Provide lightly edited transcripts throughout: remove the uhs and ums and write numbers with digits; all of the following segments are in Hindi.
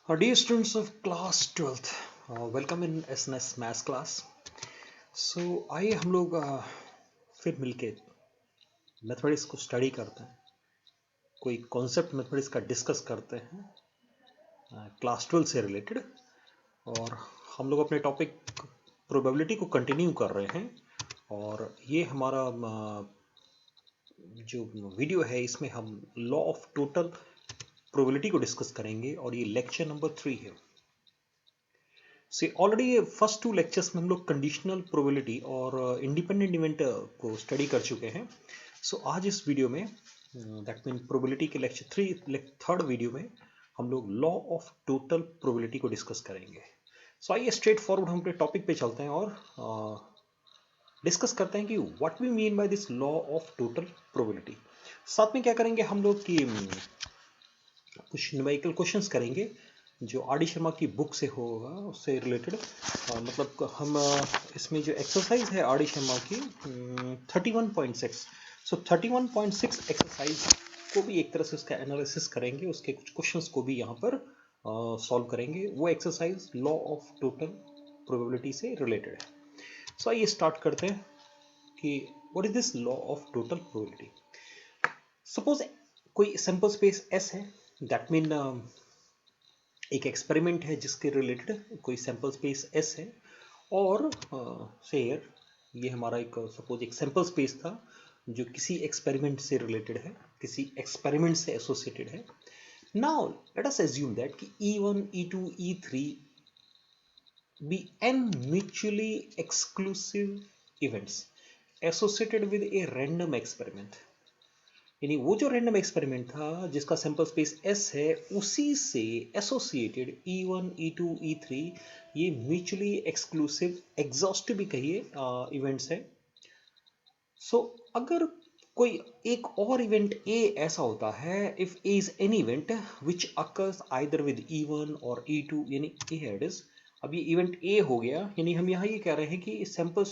Dear students of class 12th, welcome in SNS Maths class. So आइए हम लोग फिर मिलके मैथमेटिक्स को स्टडी करते हैं, कोई कॉन्सेप्ट मैथमेटिक्स का डिस्कस करते हैं क्लास 12 से रिलेटेड। और हम लोग अपने टॉपिक प्रोबेबिलिटी को कंटिन्यू कर रहे हैं। और ये हमारा जो वीडियो है इसमें हम लॉ ऑफ टोटल प्रोबेबिलिटी को डिस्कस करेंगे और ये लेक्चर नंबर 3 है। से ऑलरेडी फर्स्ट 2 लेक्चर्स में हम लोग कंडीशनल प्रोबेबिलिटी और इंडिपेंडेंट इवेंट को स्टडी कर चुके हैं। सो आज इस वीडियो में दैट मीन प्रोबेबिलिटी के लेक्चर 3 थर्ड वीडियो में हम लोग लॉ ऑफ टोटल प्रोबेबिलिटी को डिस्कस करेंगे। सो आइए स्ट्रेट फॉरवर्ड हम अपने टॉपिक पे चलते हैं और डिस्कस करते हैं कि what we mean by this law of total probability. साथ में क्या करेंगे हम लोग कि कुछ न्यूमेरिकल क्वेश्चंस करेंगे जो आर डी शर्मा की बुक से होगा, उससे रिलेटेड। मतलब हम इसमें जो एक्सरसाइज है आर डी शर्मा की 31.6, सो 31.6 एक्सरसाइज को भी एक तरह से उसका एनालिसिस करेंगे, उसके कुछ क्वेश्चंस को भी यहाँ पर सॉल्व करेंगे। वो exercise law of total probability से रिलेटेड है। सो आइए स्टार्ट करते हैं कि what is this law of total probability. Suppose कोई सैंपल स्पेस एस है, दैट मीन एक एक्सपेरिमेंट है जिसके रिलेटेड कोई सैंपल स्पेस एस है और शेयर ये हमारा एक सपोज एक सैंपल स्पेस था जो किसी एक्सपेरिमेंट से रिलेटेड है, किसी एक्सपेरिमेंट से एसोसिएटेड है। Now let us assume that कि E1, E2, E3 be n mutually exclusive events associated with a random experiment। यानी वो जो रैंडम एक्सपेरिमेंट था जिसका सैंपल स्पेस S है उसी से एसोसिएटेड E1, E2, E3 ये म्यूचुअली एक्सक्लूसिव एग्जॉस्टिव भी कहिए इवेंट्स है। सो अगर कोई एक और इवेंट A ऐसा होता है, if A is any event which occurs either with E1 और E2, यानी A है इट इज। अब ये इवेंट A हो गया, यानी हम यहाँ ये कह रहे हैं कि सैंपल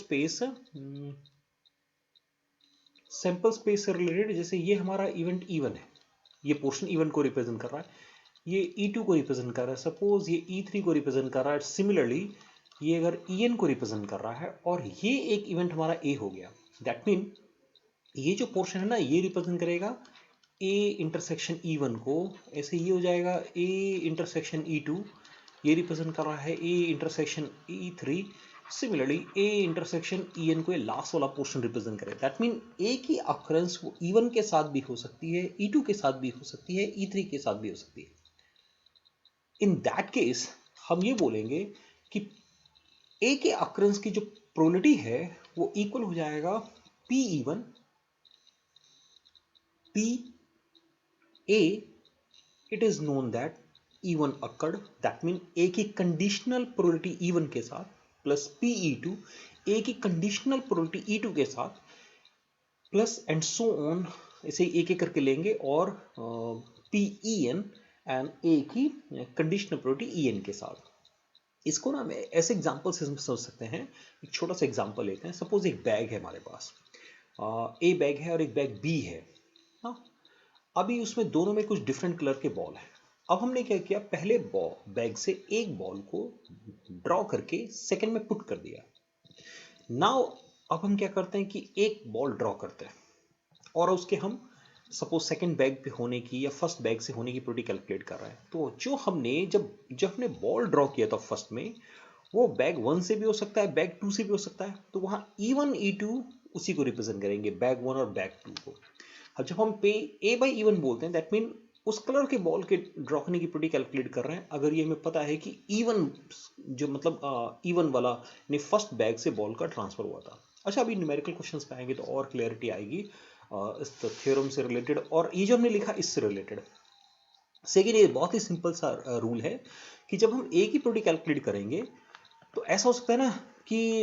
स्पेस से रिलेटेड, जैसे ये हमारा इवेंट E1 है, ये पोर्शन E1 को रिप्रेजेंट कर रहा है, ये E2 को रिप्रेजेंट कर रहा है, सपोज ये E3 को रिप्रेजेंट कर रहा है। सिमिलरली ये अगर En को रिप्रेजेंट कर रहा है और ये एक इवेंट हमारा A हो गया, दैट मीन ये जो पोर्शन है ना ये रिप्रेजेंट करेगा A इंटरसेक्शन E1 को। ऐसे ये हो जाएगा A इंटरसेक्शन E2, ये रिप्रेजेंट कर रहा है A intersection E3। Similarly A intersection En को ये लास्ट वाला पोर्शन रिप्रेजेंट करे। दैट मीन A की अकरेंस वो E1 के साथ भी हो सकती है, E2 के साथ भी हो सकती है, E3 के साथ भी हो सकती है। इन दैट केस हम ये बोलेंगे कि A के अकरेंस की जो प्रोबेबिलिटी है वो इक्वल हो जाएगा PE1 P A। It is known that E1 occurred, that mean A की कंडीशनल प्रोबेबिलिटी E1 के साथ प्लस PE2 A की कंडीशनल प्रोबेबिलिटी E2 के साथ प्लस एंड सो ऑन, इसे एक एक करके लेंगे और PEN एंड A की कंडीशनल प्रोबेबिलिटी EN के साथ। इसको ना ऐसे एग्जांपल से समझ सकते हैं। एक छोटा सा एग्जांपल लेते हैं। सपोज एक बैग है हमारे पास, A बैग है और एक बैग B है। हाँ, अभी उसमें दोनों में कुछ डिफरेंट कलर के बॉल हैं। अब हमने क्या किया, पहले बैग से एक बॉल को ड्रॉ करके सेकंड में पुट कर दिया। नाउ अब हम क्या करते हैं कि एक बॉल ड्रॉ करते हैं और उसके हम सपोज सेकंड बैग पे होने की या फर्स्ट बैग से होने की प्रोबेबिलिटी कैलकुलेट कर रहे हैं। तो जो हमने जब हमने बॉल ड्रॉ किया था फर्स्ट में, वो बैग 1 से भी हो सकता है, बैग 2 से भी हो सकता है। तो वहां E1 E2 उसी को रिप्रेजेंट करेंगे, बैग 1 और बैग 2 को। अब जब हम पे A बाई E1 बोलते हैं, दैट मीन उस कलर के बॉल के ड्रॉ करने की प्रोबेबिलिटी कैलकुलेट कर रहे हैं। अगर ये हमें पता है कि E1 जो मतलब E1 वाला यानी फर्स्ट बैग से बॉल का ट्रांसफर हुआ था। अच्छा, अभी न्यूमेरिकल क्वेश्चंस पे आएंगे तो और क्लैरिटी आएगी इस थ्योरम से रिलेटेड और ये जो हमने लिखा इससे रिलेटेड। सेकेंड, ये बहुत ही सिंपल सा रूल है कि जब हम A की प्रोबेबिलिटी कैलकुलेट करेंगे तो ऐसा हो सकता है ना कि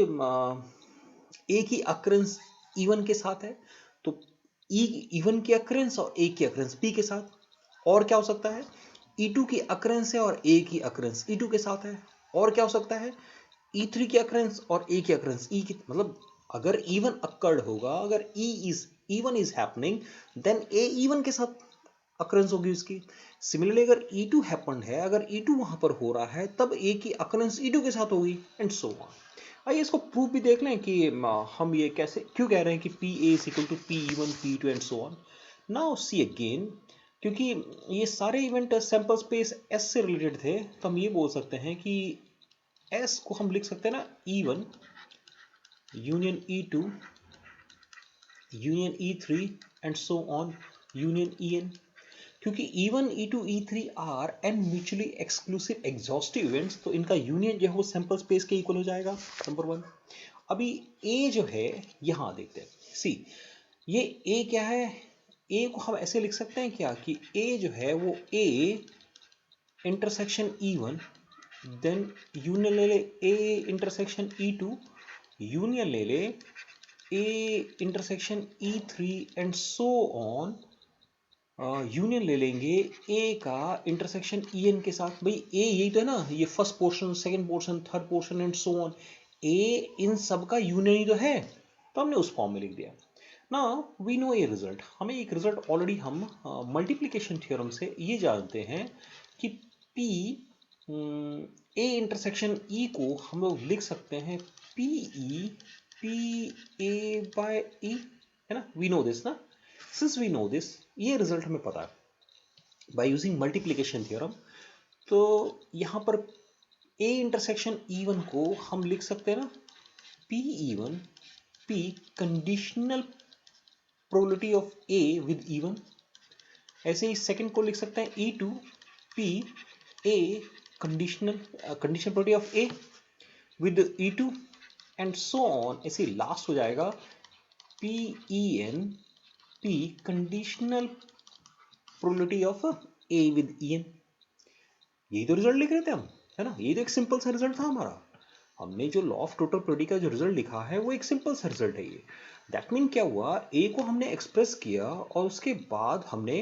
A की अक्रेंस E1 के साथ है तो E1 की अक्रेंस और A की अक्रेंस P के साथ। और क्या हो सकता है, E2 की अक्रेंस है और A की अक्रेंस E2 के साथ है। और क्या हो सकता है, E3 की अक्रेंस और A की अक्रेंस E की, मतलब अगर E1 अक्कर्ड होगा, अगर E1 is happening then A E1 के साथ अकरेंस होगी उसकी। सिमिलरली अगर E2 हैपेंड है, अगर E2 वहां पर हो रहा है तब A की अकरेंस E2 के साथ होगी एंड सो ऑन। आइए इसको प्रूफ भी देख लें कि हम ये कैसे क्यों कह रहे हैं कि PA is equal to P1 P2 and so on. Now see again, क्योंकि ये सारे इवेंट सैंपल स्पेस S से रिलेटेड थे तो हम ये बोल सकते हैं कि S को हम लिख सकते हैं ना E1 union E2 union E3 and so on union En, क्योंकि E1 E2 E3 are an mutually exclusive exhaustive events, तो इनका यूनियन जो है वो सैंपल स्पेस के इक्वल हो जाएगा, नंबर वन। अभी A जो है यहां देखते हैं, सी ये A क्या है, A को हम ऐसे लिख सकते हैं क्या कि A जो है वो A intersection E1 then union ले ले A इंटरसेक्शन E2 यूनियन ले ले A intersection E3 and so on, union ले लेंगे A का इंटरसेक्शन En के साथ। भाई A यही तो है ना, ये first portion, second portion, third portion and so on, A इन सब का यूनियन ही तो है, तो हमने उस फॉर्म में लिख दिया। Now we know a result, हमें एक रिजल्ट ऑलरेडी हम मल्टीप्लिकेशन थ्योरम से ये जानते हैं कि P A इंटरसेक्शन E को हम लोग लिख सकते हैं PE PA बाय E, है ना, वी नो दिस ना, सिंस वी नो दिस, ये रिजल्ट हमें पता है बाय यूजिंग मल्टीप्लिकेशन थ्योरम। तो यहां पर A इंटरसेक्शन E1 को हम लिख सकते हैं ना PE1 P conditional probability of A with E1, ऐसे ही सेकंड को लिख सकते हैं E2 P A conditional probability of A with E2 and so on, ऐसे लास्ट हो जाएगा PEN P conditional probability of A with En। यही तो रिजल्ट लिख रहे थे हम, है ना, ये तो एक सिंपल सा रिजल्ट था हमारा। हमने जो लॉ ऑफ टोटल प्रोबेबिलिटी का जो रिजल्ट लिखा है वो एक सिंपल सा रिजल्ट है ये। दैट मीन क्या हुआ, ए को हमने एक्सप्रेस किया और उसके बाद हमने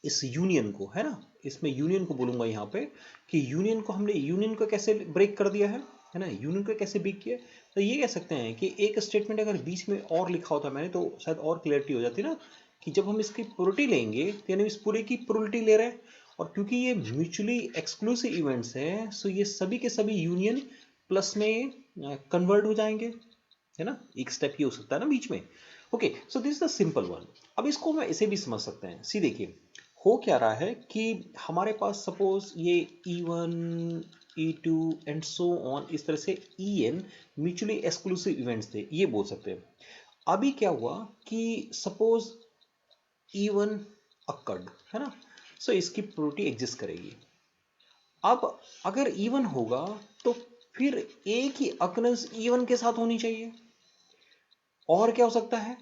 इस यूनियन को, है ना, इसमें यूनियन को बोलूंगा यहाँ पे कि यूनियन को हमने यूनियन को कैसे ब्रेक कर दिया है ना, यूनियन को कैसे ब्रेक किया। तो ये कह सकते हैं कि एक स्टेटमेंट अगर बीच में और लिखा होता मैंने तो शायद और क्लियरिटी हो जाती ना, कि जब हम इसकी प्रोबेबिलिटी लेंगे तो यानी इस पूरे की प्रोबेबिलिटी ले रहे हैं, और क्योंकि ये म्यूचुअली एक्सक्लूसिव इवेंट्स हैं सो ये सभी के सभी यूनियन प्लस में कन्वर्ट हो जाएंगे, है ना, एक स्टेप ये हो सकता है ना बीच में। Okay, so this is the simple one. अब इसको हम ऐसे भी समझ सकते हैं, सी देखिए हो क्या रहा है कि हमारे पास सपोज ये E1 E2 and so on, इस तरह से En म्यूचुअली एक्सक्लूसिव इवेंट्स थे, ये बोल सकते हैं। अभी क्या हुआ कि सपोज E1 अक्कर्ड, है ना, सो इसकी प्रोबेबिलिटी एग्जिस्ट करेगी। अब अगर E1 होगा तो फिर A की अकरेंस E1 के साथ होनी चाहिए, और क्या हो सकता है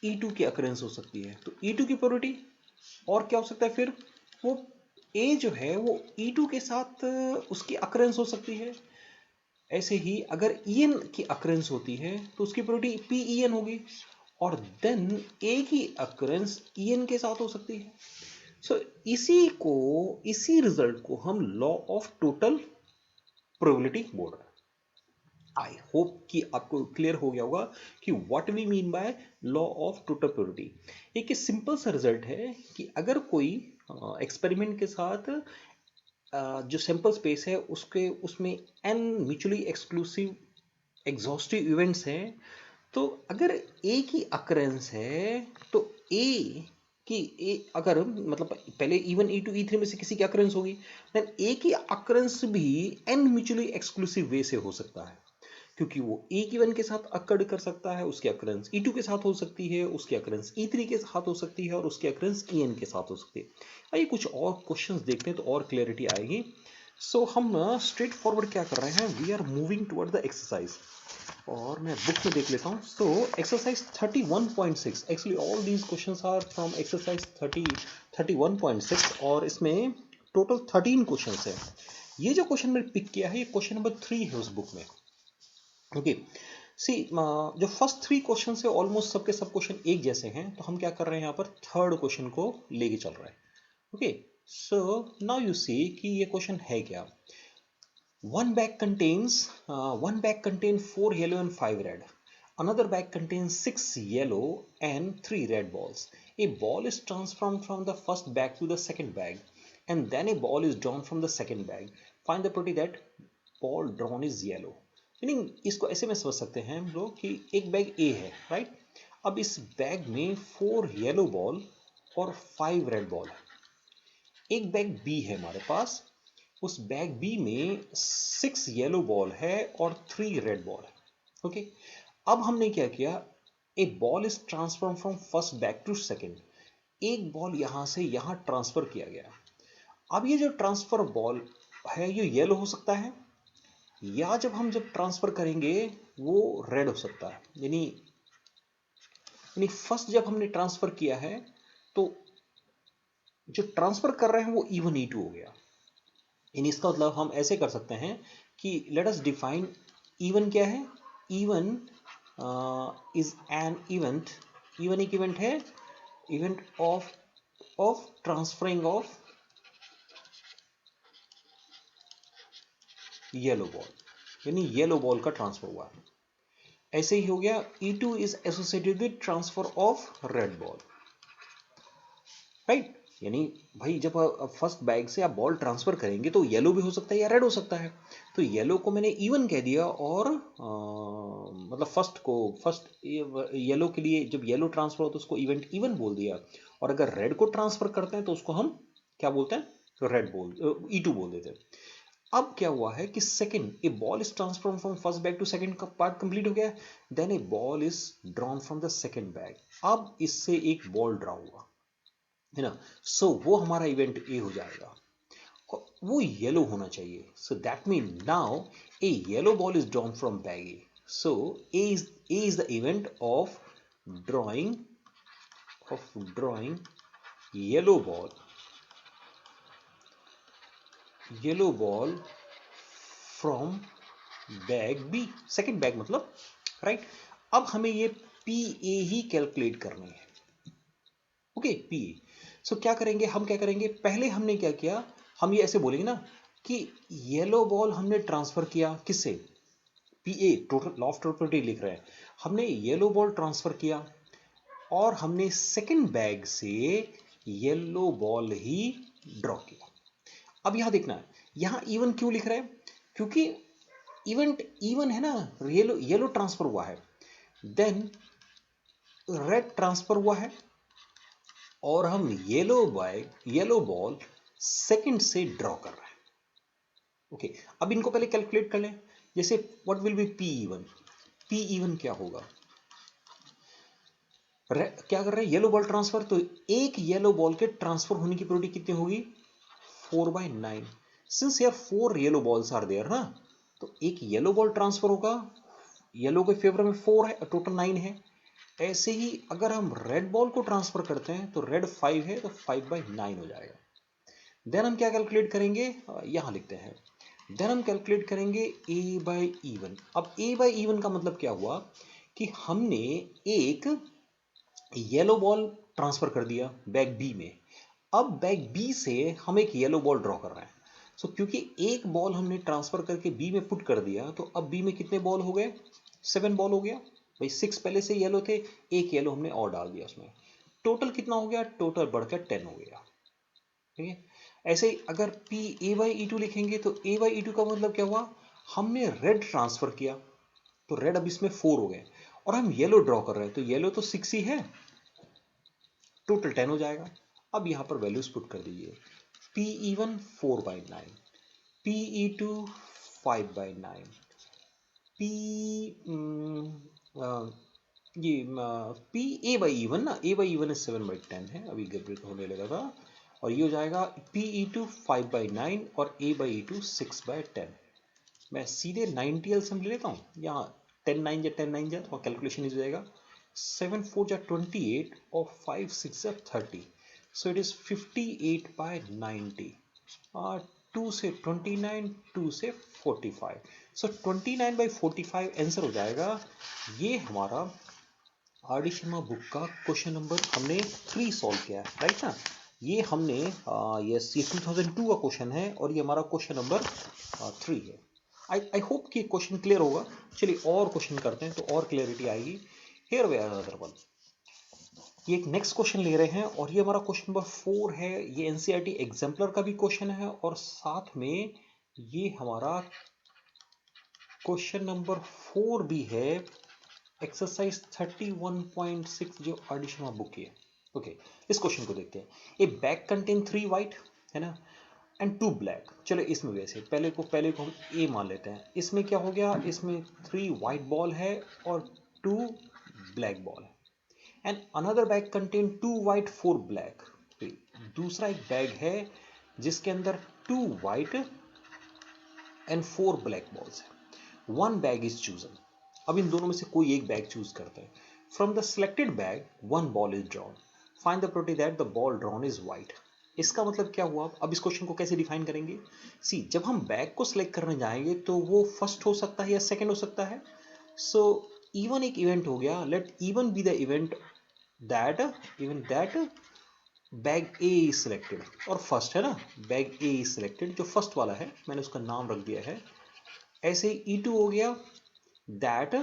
E2 की अकरेंस हो सकती है, तो E2 की प्रोबेबिलिटी, और क्या हो सकता है फिर वो A जो है वो E2 के साथ उसकी अकरेंस हो सकती है। ऐसे ही अगर En की अकरेंस होती है तो उसकी प्रोबेबिलिटी PEN होगी, और देन A की अकरेंस En के साथ हो सकती है। सो इसी रिजल्ट को हम लॉ ऑफ टोटल प्रोबेबिलिटी बोल रहे हैं। आई होप कि आपको क्लियर हो गया होगा कि what we mean by law of total probability. एक सिंपल सा रिजल्ट है कि अगर कोई एक्सपेरिमेंट के साथ जो सैंपल स्पेस है उसके उसमें n mutually exclusive exhaustive events हैं, तो अगर A की अकरेंस है तो A की अगर मतलब पहले E1 E2 E3 में से किसी की अकरेंस होगी, देन A की अकरेंस भी n म्यूचुअली एक्सक्लूसिव वे से हो सकता है, क्योंकि वो E1 के साथ अकर्ड कर सकता है, उसकी अकरेंस E2 के साथ हो सकती है, उसकी अकरेंस E3 के साथ हो सकती है, और उसकी अकरेंस En के साथ हो सकती है। आइए कुछ और क्वेश्चंस देखते हैं तो और क्लैरिटी आएगी। सो हम स्ट्रेट फॉरवर्ड क्या कर रहे हैं, we are moving toward the exercise, और मैं बुक में देख लेता हूँ। So exercise 31.6, actually all these questions are from exercise 31.6, और इसमें टोटल 13 क्वेश्चंस है। ये जो क्वेश्चन मैंने पिक किया है ये क्वेश्चन नंबर 3 है उस बुक में। ओके, सी जो फर्स्ट 3 क्वेश्चन है ऑलमोस्ट सबके सब क्वेश्चन एक जैसे हैं, तो हम क्या कर रहे हैं यहाँ पर थर्ड क्वेश्चन को लेके चल रहे हैं। Okay, so now you see कि ये क्वेश्चन है क्या। one bag contains 4 yellow and 5 red. Another bag contains 6 yellow and 3 red balls. A ball is transformed from the first bag to the second bag and then a ball is drawn from the second bag. Find the probability that ball drawn is yellow. Meaning इसको ऐसे में समझ सकते हैं हम लोग कि एक बैग ए है, राइट? अब इस बैग में 4 येलो बॉल और 5 रेड बॉल है. एक बैग बी है हमारे पास, उस बैग बी में 6 येलो बॉल है और 3 रेड बॉल है. ओके, अब हमने क्या किया, a ball is transform from first bag to second. एक बॉल यहां से यहां ट्रांसफर किया गया. अब ये जो ट्रांसफर बॉल है ये येलो हो सकता है, या जब ट्रांसफर करेंगे वो रेड हो सकता है. यानी फर्स्ट जब हमने ट्रांसफर किया है तो जो ट्रांसफर कर रहे हैं वो इवन E2 हो गया. यानी इसका मतलब हम ऐसे कर सकते हैं कि लेट अस डिफाइन इवन क्या है. Even is an event. Even एक इवेंट है, event of transferring of yellow ball. यानी येलो बॉल का ट्रांसफर हुआ है. ऐसे ही हो गया E2 is associated with transfer of red ball, right? यानी भाई जब फर्स्ट बैग से आप बॉल ट्रांसफर करेंगे तो येलो भी हो सकता है या रेड हो सकता है. तो येलो को मैंने इवन कह दिया और मतलब फर्स्ट येलो के लिए जब येलो ट्रांसफर हो तो उसको इवेंट इवन बोल दिया, और अगर रेड को ट्रांसफर करते हैं तो उसको हम क्या बोलते हैं, तो रेड E2 बोल देते हैं. अब क्या हुआ है कि second, a ball is transform from first bag to second का पार्ट कंप्लीट हो गया. Then a ball is drawn from the second bag. अब इससे एक बॉल ड्रॉ हुआ है ना, सो वो हमारा इवेंट ए हो जाएगा, वो येलो होना चाहिए. So that mean now a yellow ball is drawn from bag A. So A is the event of drawing yellow ball from bag B, second bag मतलब, राइट? अब हमें ये पी ए ही कैलकुलेट करनी है. Okay, P A. सो क्या करेंगे, पहले हमने क्या किया, हम ये ऐसे बोलेंगे ना कि येलो बॉल हमने ट्रांसफर किया किससे, P A, total of property लिख रहे हैं. हमने येलो बॉल ट्रांसफर किया और हमने सेकेंड बैग से येलो बॉल ही ड्रॉ किया. अब यहां देखना है, यहां इवन क्यों लिख रहे हैं, क्योंकि इवेंट इवन है ना, येलो ट्रांसफर हुआ है, देन रेड ट्रांसफर हुआ है और हम येलो बॉल सेकंड से ड्रॉ कर रहे हैं. ओके, अब इनको पहले कैलकुलेट कर लें. जैसे what will be P even क्या होगा, क्या कर रहे हैं, येलो बॉल ट्रांसफर, तो एक येलो बॉल के ट्रांसफर होने की प्रोबेबिलिटी कितनी होगी, 4/9. सिंस यार 4 येलो बॉल्स आर देयर ना, तो एक येलो बॉल ट्रांसफर होगा, येलो के फेवर में 4 है, टोटल 9 है. ऐसे ही अगर हम रेड बॉल को ट्रांसफर करते हैं तो रेड 5 है, तो 5/9 हो जाएगा. देन हम क्या कैलकुलेट करेंगे, यहां लिखते हैं, देन हम कैलकुलेट करेंगे ए बाई इवन. अब ए बाई इवन का मतलब क्या हुआ कि हमने एक येलो बॉल ट्रांसफर कर दिया बैग बी में. अब बैग बी से हम एक येलो बॉल ड्रॉ कर रहे हैं. सो क्योंकि एक बॉल हमने ट्रांसफर करके बी में पुट कर दिया, तो अब बी में कितने बॉल हो गए, 7 बॉल हो गया भाई. 6 पहले से येलो थे, एक येलो हमने और डाल दिया उसमें, टोटल कितना हो गया, टोटल बढ़कर 10 हो गया. ठीक है, ऐसे ही अगर P A by E two लिखेंगे तो ए बाई ई टू का मतलब क्या हुआ, हमने रेड ट्रांसफर किया तो रेड अब इसमें 4 हो गए, और हम येलो ड्रॉ कर रहे हैं तो येलो तो 6 ही है, टोटल 10 हो जाएगा. अब यहां पर वैल्यूज पुट कर दीजिए, P E one 4/9, P E two 5/9, P ये पी ए बाई इवन ना, ए बाई इवन 7/10 है, अभी गड़बड़ होने लगा था, और ये हो जाएगा पी ई टू 5/9 और ए बाई ई टू 6/10. मैं सीधे 90 एलसीएम ले लेता हूँ, यहाँ 10 9 जा 10 9 जा तो कैलकुलेशन हो जाएगा, 7 4 जा 28 और 5 6 जा 30. So it is 58/90. 2 से 29, 2 से 45. सो 29/45 आंसर हो जाएगा. ये हमारा आर डी शर्मा बुक का क्वेश्चन नंबर हमने 3 सॉल्व किया है, राइट ना. ये हमने ये 2002 का क्वेश्चन है और ये हमारा क्वेश्चन नंबर 3 है. आई होप कि क्वेश्चन क्लियर होगा. चलिए और क्वेश्चन करते हैं तो और क्लियरिटी आएगी. Here we are another one. ये एक नेक्स्ट क्वेश्चन ले रहे हैं और ये हमारा क्वेश्चन नंबर 4 है। ये एनसीईआरटी एग्जाम्पलर का भी क्वेश्चन है और साथ में ये हमारा क्वेश्चन नंबर 4 भी है, एक्सरसाइज 31.6 जो आर डी शर्मा बुक की है। ओके, इस क्वेश्चन को देखते हैं। ए बैग कंटेन 3 वाइट, है ना, एंड 2 ब्लैक। चलो इसमें वैसे पहले को हम ए मान लेते हैं। इसमें क्या हो गया, इसमें 3 वाइट बॉल है और 2 ब्लैक बॉल है। And another bag contain 2 white 4 black. दूसरा एक बैग है जिसके अंदर 2 वाइट एंड 4 ब्लैक बॉल्स है। One bag is chosen. अब इन दोनों में से कोई एक बैग चूज करते हैं। From the selected bag one ball is drawn, find the probability that the ball drawn is white. इसका मतलब क्या हुआ, अब इस क्वेश्चन को कैसे डिफाइन करेंगे। सी, जब हम बैग को सिलेक्ट करने जाएंगे तो वो फर्स्ट हो सकता है या सेकंड हो सकता है। सो इवन एक इवेंट हो गया, let E one be the event that bag A is selected, और फर्स्ट है ना, बैग ए इज सिलेक्टेड, जो फर्स्ट वाला है मैंने उसका नाम रख दिया है। ऐसे ही E2 हो गया, that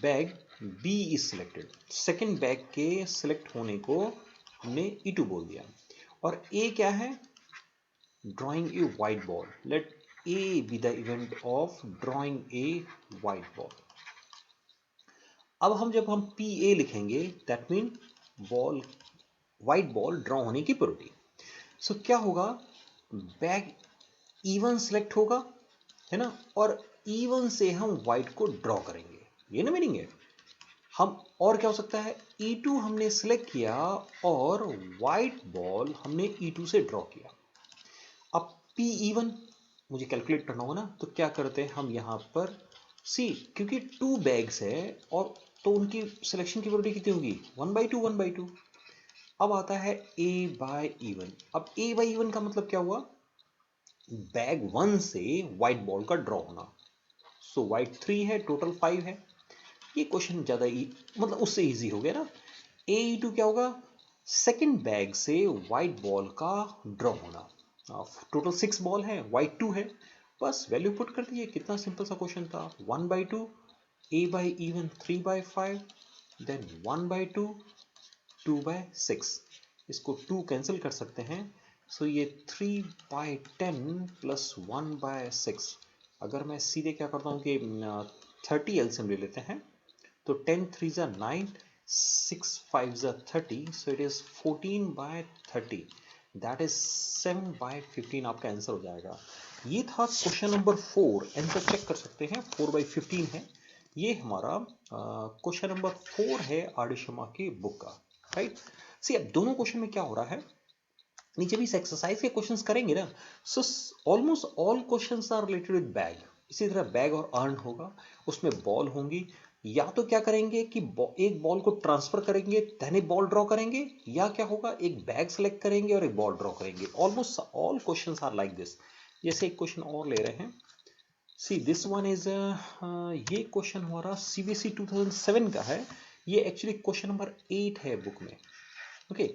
bag B is selected. Second bag के सिलेक्ट होने को हमने E2 बोल दिया। और ए क्या है, drawing a white ball, let A be the event of drawing a white ball. अब जब हम पी ए लिखेंगे, that mean ball, white ball draw होने की प्रोबेबिलिटी। सो क्या होगा, बैग इवन सिलेक्ट होगा, है ना, और इवन से हम वाइट को ड्रॉ करेंगे, ये ना मीनिंग है। हम और क्या हो सकता है, E2 हमने सिलेक्ट किया और वाइट बॉल हमने E2 से ड्रॉ किया। अब P इवन मुझे कैलकुलेट करना होगा ना, तो क्या करते हैं हम यहाँ पर, सी क्योंकि 2 बैग्स है और तो उनकी सिलेक्शन की प्रोबेबिलिटी कितनी होगी, 1/2 1/2। अब आता है A बाय इवन। अब A बाय इवन का मतलब क्या हुआ, बैग 1 से वाइट बॉल का ड्रॉ होना। सो वाइट 3 है, टोटल 5 है। ये क्वेश्चन ज्यादा मतलब उससे इजी हो गया ना। A2 क्या होगा, सेकंड बैग से वाइट बॉल का ड्रॉ होना। टोटल 6 बॉल है, वाइट 2 है, बस वैल्यू पुट कर दिए। कितना सिंपल सा क्वेश्चन था, 1/2, A बाय इवन 3/5, देन 1/2, 2/6। इसको 2 कैंसिल कर सकते हैं। सो ये 3/10 प्लस 1/6। अगर मैं सीधे क्या करता हूँ कि 30 एलसीएम ले लेते हैं, तो 10 3 जा 9, 6 5 जा 30, so it is 14/30, that is 7/15। आपका आंसर हो जाएगा। ये था क्वेश्चन नंबर 4। आंसर चेक कर सकते हैं, 4/15 है। ये हमारा क्वेश्चन नंबर 4 है आर डी शर्मा की बुक का, राइट। सी, अब दोनों क्वेश्चन में क्या हो रहा है, नीचे भी इस एक्सरसाइज के क्वेश्चंस करेंगे ना, so almost all questions are related with bag. इसी तरह बैग और अर्न होगा, उसमें बॉल होंगी। या तो क्या करेंगे कि एक बॉल को ट्रांसफर करेंगे, देन एक बॉल ड्रॉ करेंगे, या क्या होगा, एक बैग सेलेक्ट करेंगे और एक बॉल ड्रॉ करेंगे। Almost all questions are like this. जैसे एक क्वेश्चन और ले रहे हैं, सी दिस वन इज, ये क्वेश्चन हमारा सीबीएसई 2007 का है। ये एक्चुअली क्वेश्चन नंबर 8 है बुक में। ओके,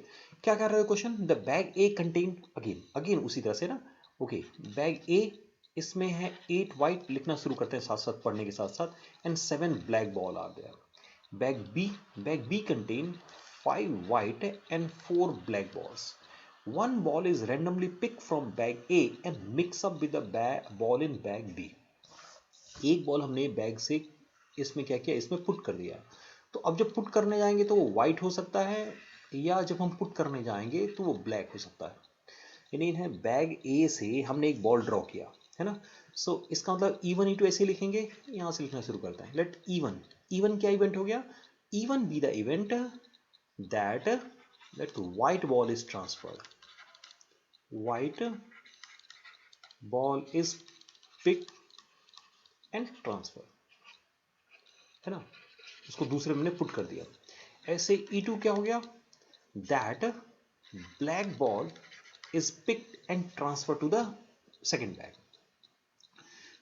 क्या कर रहे हो question, the bag A contain, again again उसी तरह से ना। ओके, बैग ए, इसमें है 8 वाइट, लिखना शुरू करते हैं साथ साथ पढ़ने के साथ साथ, एंड 7 ब्लैक बॉल आ गया। Bag B contain 5 white and 4 black balls. One ball is randomly picked from bag A and mix up with the ball in bag B। एक बॉल हमने बैग से इसमें क्या किया, इसमें पुट कर दिया। तो अब जब पुट करने जाएंगे तो वो व्हाइट हो सकता है, या जब हम पुट करने जाएंगे तो वो ब्लैक हो सकता है। यानी है बैग ए से हमने एक बॉल ड्रॉ किया, है ना। सो इसका मतलब इवन E2 ऐसे लिखेंगे, यहां से लिखना शुरू करते हैं। लेट इवन, इवन क्या इवेंट हो गया, even be the event that white ball is transferred, white ball is picked and transfer, है ना। उसको दूसरे में पुट कर दिया। ऐसे E2 क्या हो गया, that black ball is picked and transferred to the second bag.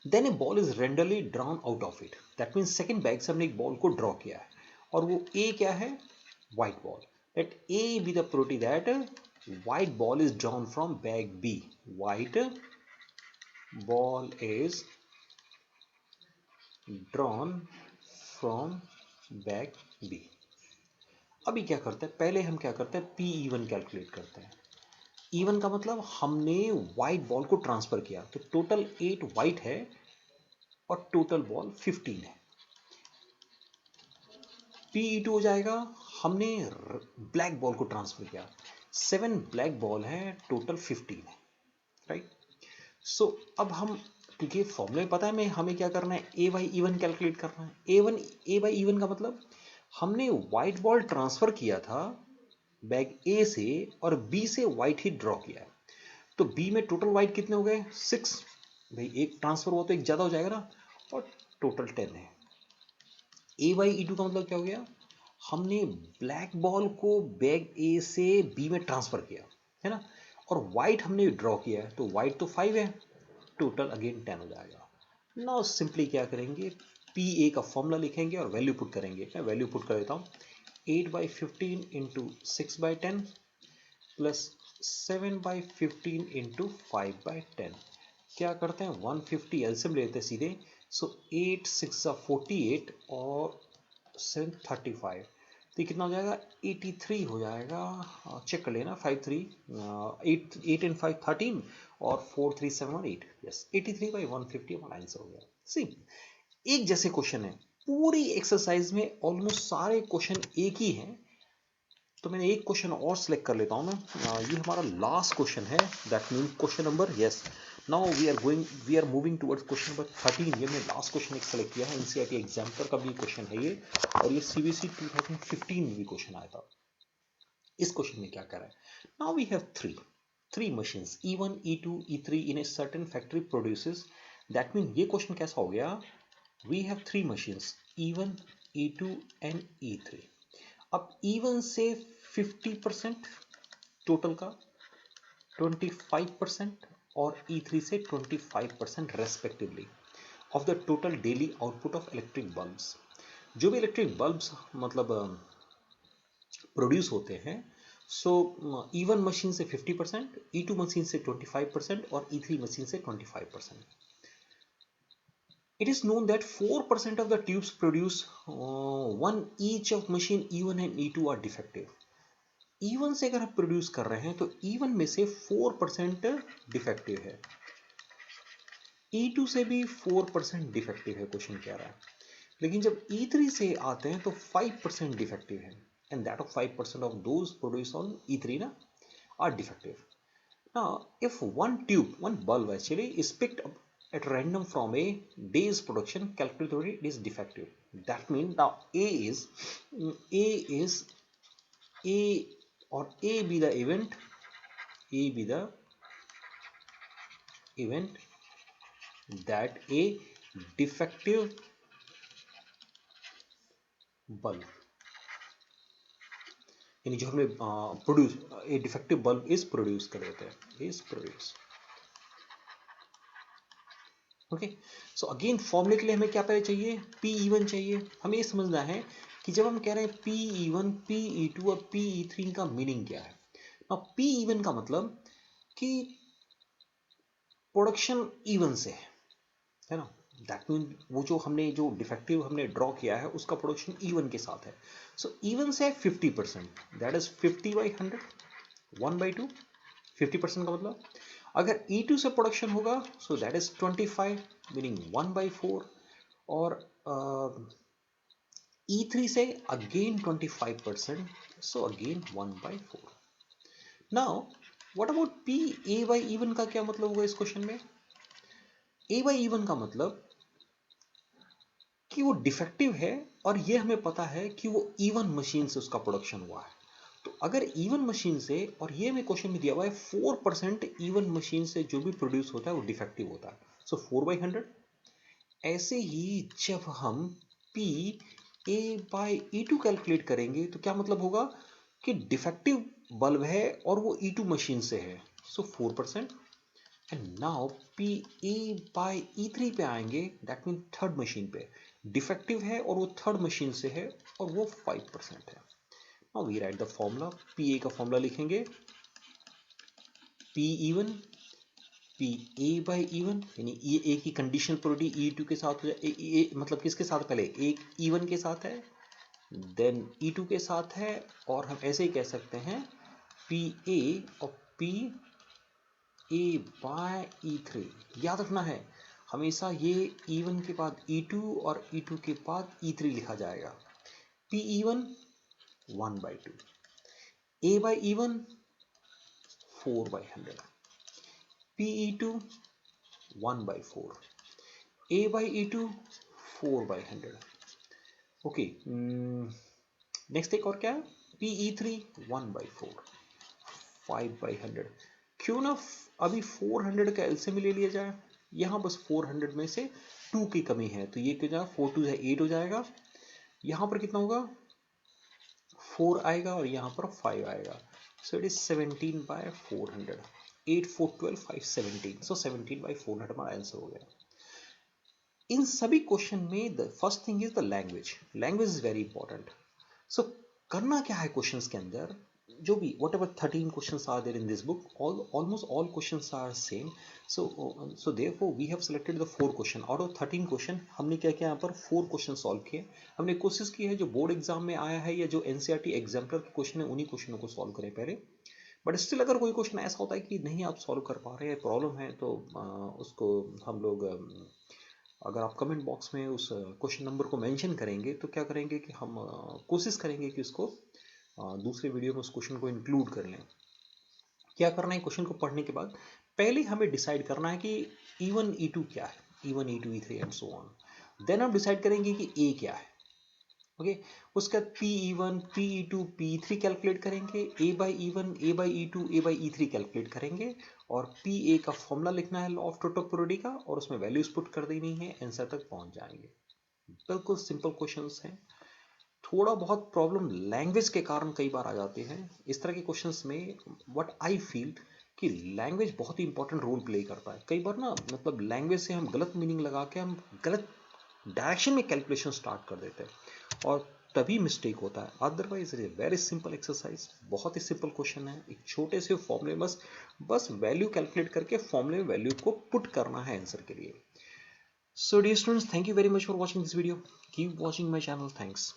Then a ball is randomly drawn out of it. That means second bag से हमने एक बॉल को ड्रॉ किया है और वो A क्या है, white ball. Let A be the probability that white ball is drawn from bag B. White ball is drawn from bag B. अभी क्या करते हैं, पहले हम क्या करते हैं, पी इवन कैलकुलेट करते हैं। इवन का मतलब हमने वाइट बॉल को ट्रांसफर किया, तो टोटल 8 वाइट है और टोटल बॉल 15 है। P2 हो जाएगा, हमने ब्लैक बॉल को ट्रांसफर किया, 7 ब्लैक बॉल है, टोटल 15 है, राइट। सो अब हम, क्योंकि फॉर्मूले में पता है मैं हमें क्या करना है, ए बाई इवन कैलकुलेट करना है। ए बाई इवन का मतलब हमने वाइट बॉल ट्रांसफर किया था बैग ए से और बी से वाइट ही ड्रॉ किया है, तो बी में टोटल वाइट कितने हो गए, 6। भाई एक ट्रांसफर हुआ तो एक ज़्यादा हो जाएगा ना, और टोटल 10 है। ए बाई ई टू का मतलब क्या हो गया, हमने ब्लैक बॉल को बैग ए से बी में ट्रांसफर किया है ना, और वाइट हमने ड्रॉ किया है, तो वाइट तो 5 है, टोटल अगेन 10 हो जाएगा। नाउ सिंपली क्या करेंगे, पी ए का फॉर्मूला लिखेंगे और वैल्यू पुट करेंगे। मैं वैल्यू पुट कर देता हूँ, 8/15 इंटू 6/10 प्लस 7/15 इंटू 5/10। क्या करते हैं, 150 एलसीएम लेते हैं सीधे, सो 8 6 48 और 7 35, तो ये कितना हो जाएगा, 83 हो जाएगा। चेक कर लेना, 5 3 8 एंड 5 13 और 4 3 7 और 8, यस 83/150 हमारा आंसर हो गया। सी एक जैसे क्वेश्चन है, पूरी एक्सरसाइज में ऑलमोस्ट सारे क्वेश्चन एक ही हैं, तो मैंने एक क्वेश्चन और सिलेक्ट कर लेता हूँ मैं। ये हमारा लास्ट क्वेश्चन है, that mean question number, yes now we are moving towards question number 13। ये मैंने लास्ट क्वेश्चन एक सेलेक्ट किया है, एनसीईआरटी एग्जाम्पल का भी क्वेश्चन है ये, और ये सीबीएसई 2015 में भी क्वेश्चन आया था। इस क्वेश्चन में क्या कर रहा है, now we have three machines E1 E2 E3 in a certain factory produces, that mean ये क्वेश्चन कैसा हो गया, we have three machines E1 E2 and E3। अब E1 से 50% टोटल का, 25% और E3 से 25% respectively of the total daily output of electric bulbs. जो भी इलेक्ट्रिक बल्ब्स मतलब प्रोड्यूस होते हैं, सो E1 मशीन से 50%, E2 मशीन से 25% और E3 मशीन से 25%। It is known that 4% of the tubes produce one each of machine E1 and E2 are defective. E1 से अगर हम प्रोड्यूस कर रहे हैं तो E1 में से 4% डिफेक्टिव है, E2 से भी 4% डिफेक्टिव है, क्वेश्चन कह रहा है। लेकिन जब E3 से आते हैं तो 5% डिफेक्टिव है, and that of 5% of those produce on E3 ना are defective. Now, if one bulb actually is picked up at random from a day's production, calculated it is defective. That means now A or A be the event that a defective bulb, यानी जो हमें produce a defective bulb is produce कर देते हैं, is produce. Okay, so again फॉर्मूले के लिए हमें क्या पहले चाहिए, पी इवन चाहिए। हमें ये समझना है कि जब हम कह रहे हैं P E one, P E two और पी ई थ्री, का मीनिंग क्या है। अब पी इवन का मतलब कि प्रोडक्शन इवन से है ना, दैट मीन वो जो हमने जो डिफेक्टिव हमने ड्रॉ किया है उसका प्रोडक्शन इवन के साथ है। सो इवन से 50%, दैट इज 50/100, 1/2, 50% का मतलब। अगर E2 से प्रोडक्शन होगा सो दैट इज 25, मीनिंग 1/4, और E3 से again 25%, so again 1/4। Now what about P A by E one का क्या मतलब होगा इस क्वेश्चन में, A बाई इवन का मतलब कि वो डिफेक्टिव है और ये हमें पता है कि वो इवन मशीन से उसका प्रोडक्शन हुआ है। तो अगर इवन मशीन से, और ये में क्वेश्चन में दिया हुआ है 4% इवन मशीन से जो भी प्रोड्यूस होता है वो डिफेक्टिव होता है, सो 4/100। ऐसे ही जब हम P A by E2 calculate करेंगे तो क्या मतलब होगा कि डिफेक्टिव बल्ब है और वो E2 मशीन से है, सो 4%। And now P A by E3 पे आएंगे, दैट मीन थर्ड मशीन पे डिफेक्टिव है और वो थर्ड मशीन से है और वो 5% है। Now we write the formula, P A का फॉर्मूला लिखेंगे, P E one P A by E one, यानी ये ए की कंडीशनल प्रोबेबिलिटी E2 के साथ हो जाए, मतलब किसके साथ, पहले एक इवन के साथ है देन E2 के साथ है, और हम ऐसे ही कह सकते हैं PA और PA बाय E3। याद रखना है हमेशा ये E1 के बाद E2 और E2 के बाद E3 लिखा जाएगा। PE1 1/2, A by E1 4/100, PE2 1/4, A by E2 4/100। Okay, next एक और क्या है, PE3 1/4, 5/100। क्यों ना अभी 400 का एलसीएम ले लिया जाए। यहाँ बस 400 में से 2 की कमी है, तो ये क्या जाएगा, 4 2 है 8 हो जाएगा। यहाँ पर कितना होगा, 4 आएगा और यहाँ पर 5 आएगा। सो इट इज 17/400, 8 4 12 5 17, सो 17/400 हमारा आंसर हो गया। इन सभी क्वेश्चन में the first thing is the language. Language is very important. So करना क्या है क्वेश्चंस के अंदर, जो भी whatever 13 questions are there in this book, almost all questions are same. So therefore we have selected the 4 question out of 13 question। हमने क्या किया यहाँ पर 4 क्वेश्चन सॉल्व किए। हमने कोशिश की है जो बोर्ड एग्जाम में आया है या जो एनसीईआरटी एग्जाम्पलर के क्वेश्चन है उन्हीं क्वेश्चनों को सॉल्व करें पहले। बट स्टिल अगर कोई क्वेश्चन ऐसा होता है कि नहीं आप सॉल्व कर पा रहे हैं, प्रॉब्लम है, तो उसको हम लोग अगर आप कमेंट बॉक्स में उस क्वेश्चन नंबर को मेंशन करेंगे तो क्या करेंगे कि हम कोशिश करेंगे कि उसको दूसरे वीडियो में उस क्वेश्चन को इंक्लूड कर लें। क्या करना है, क्वेश्चन को पढ़ने के बाद पहले हमें डिसाइड करना है कि E1 E2 क्या है, E1 E2 E3 and so on. Then हम डिसाइड करेंगे कि A क्या है। ओके, उसका PE1 PE2 PE3 कैलकुलेट करेंगे, A by E1 A by E2 A by E3 calculate करेंगे, और PA का फॉर्मूला लिखना है लॉ ऑफ टोटल प्रोबेबिलिटी का, और उसमें वैल्यूज पुट कर देनी है, आंसर तक पहुंच जाएंगे। बिल्कुल सिंपल क्वेश्चंस हैं। थोड़ा बहुत प्रॉब्लम लैंग्वेज के कारण कई बार आ जाते हैं इस तरह के क्वेश्चंस में। व्हाट आई फील कि लैंग्वेज बहुत ही इंपॉर्टेंट रोल प्ले करता है। कई बार ना मतलब लैंग्वेज से हम गलत मीनिंग लगा के हम गलत डायरेक्शन में कैलकुलेशन स्टार्ट कर देते हैं और तभी मिस्टेक होता है। Otherwise it is very simple exercise, बहुत ही सिंपल क्वेश्चन है। एक छोटे से फॉर्मूले में बस वैल्यू कैलकुलेट करके फॉर्मूले में वैल्यू को पुट करना है आंसर के लिए। So dear students, thank you very much for watching this video. Keep watching my channel. Thanks.